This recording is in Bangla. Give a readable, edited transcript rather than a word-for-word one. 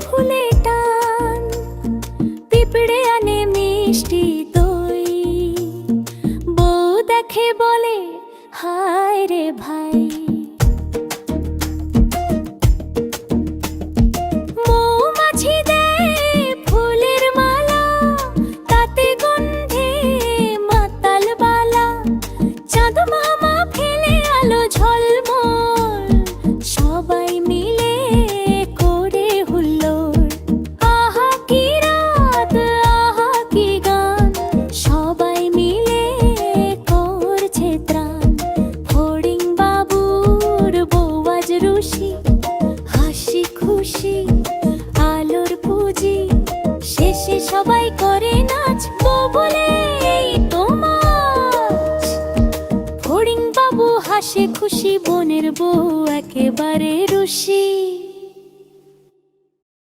ফুলে টান, পিঁপড়ে আনে মিষ্টি দই, বউ দেখে বলে হায় রে ভাই। মৌমাছি দেয় ফুলের মালা, তাতে গন্ধে মাতাল বালা, চাঁদ মামা ফেলে আলো ঝলমল, সবাই মিলে করে হুল্লোড়। আহা কি রাত, আহা কি গান, সবাই মিলে করছে ত্রাণ। ফড়িং বাবুর বউ আজ রুষি, হাসি খুশি আলোর পুঁজি, শেষে সবাই করে নাচ, বউ বলে এই তো মাছ। ফড়িং বাবু হাসে খুশি, বোনের বউ একেবারে রুষি।